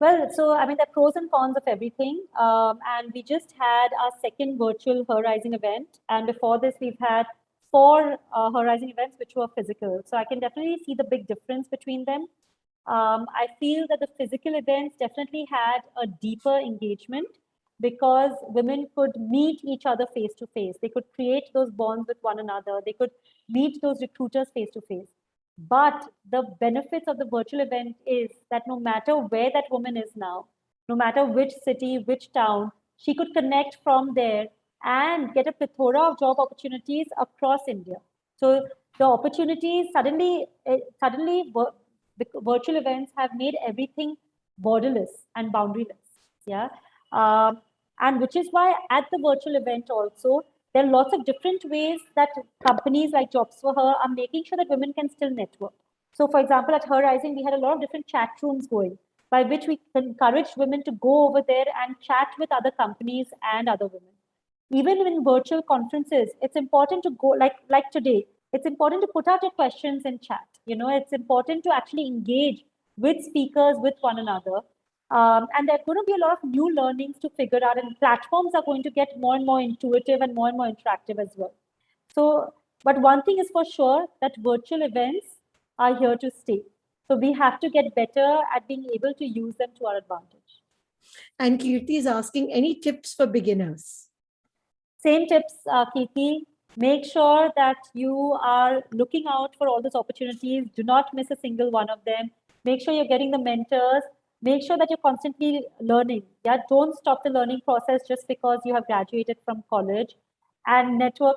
Well, so I mean, there are pros and cons of everything. And we just had our second virtual Her Rising event. And before this, we've had 4 Her Rising events, which were physical. So I can definitely see the big difference between them. I feel that the physical events definitely had a deeper engagement because women could meet each other face to face. They could create those bonds with one another. They could meet those recruiters face to face. But the benefits of the virtual event is that no matter where that woman is now, no matter which city, which town, she could connect from there and get a plethora of job opportunities across India. So the opportunities suddenly virtual events have made everything borderless and boundaryless. Yeah. And which is why at the virtual event also, there are lots of different ways that companies like JobsForHer are making sure that women can still network. So for example, at Her Rising, we had a lot of different chat rooms going by which we encouraged women to go over there and chat with other companies and other women. Even in virtual conferences, it's important to go like today, it's important to put out your questions in chat. It's important to actually engage with speakers, with one another. And there are going to be a lot of new learnings to figure out, and platforms are going to get more and more intuitive and more interactive as well. So, but one thing is for sure, that virtual events are here to stay. So we have to get better at being able to use them to our advantage. And Kirti is asking, any tips for beginners? Same tips, Kirti. Make sure that you are looking out for all those opportunities. Do not miss a single one of them. Make sure you're getting the mentors. Make sure that you're constantly learning. Yeah, don't stop the learning process just because you have graduated from college. And network.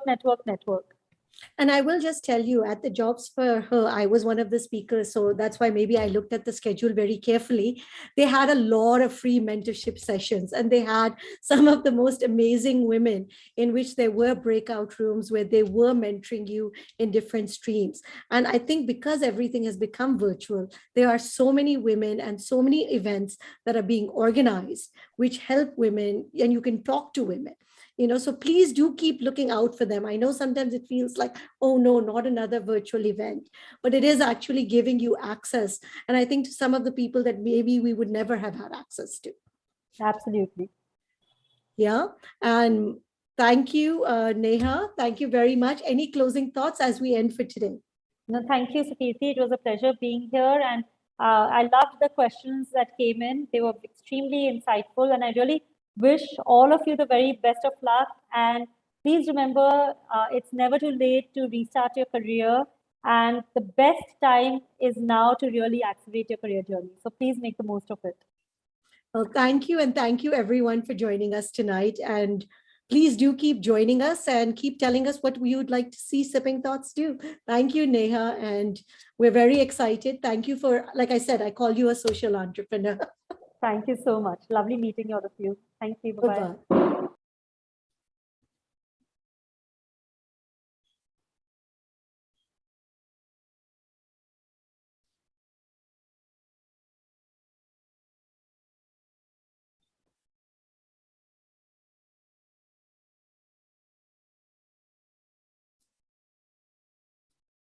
And I will just tell you, at the Jobs for Her, I was one of the speakers. So that's why maybe I looked at the schedule very carefully. They had a lot of free mentorship sessions, and they had some of the most amazing women in which there were breakout rooms where they were mentoring you in different streams. And I think because everything has become virtual, there are so many women and so many events that are being organized, which help women, and you can talk to women. So please do keep looking out for them. I know sometimes it feels like, oh no, not another virtual event, but it is actually giving you access. And I think to some of the people that maybe we would never have had access to. Absolutely. Yeah. And thank you, Neha. Thank you very much. Any closing thoughts as we end for today? No, thank you, Sukirti. It was a pleasure being here. And I loved the questions that came in. They were extremely insightful. And I really wish all of you the very best of luck. And please remember, it's never too late to restart your career. And the best time is now to really accelerate your career journey. So please make the most of it. Well, thank you. And thank you everyone for joining us tonight. And please do keep joining us and keep telling us what we would like to see Sipping Thoughts do. Thank you, Neha. And we're very excited. Thank you for, like I said, I call you a social entrepreneur. Thank you so much. Lovely meeting all of you. Thank you. Bye-bye. Bye-bye.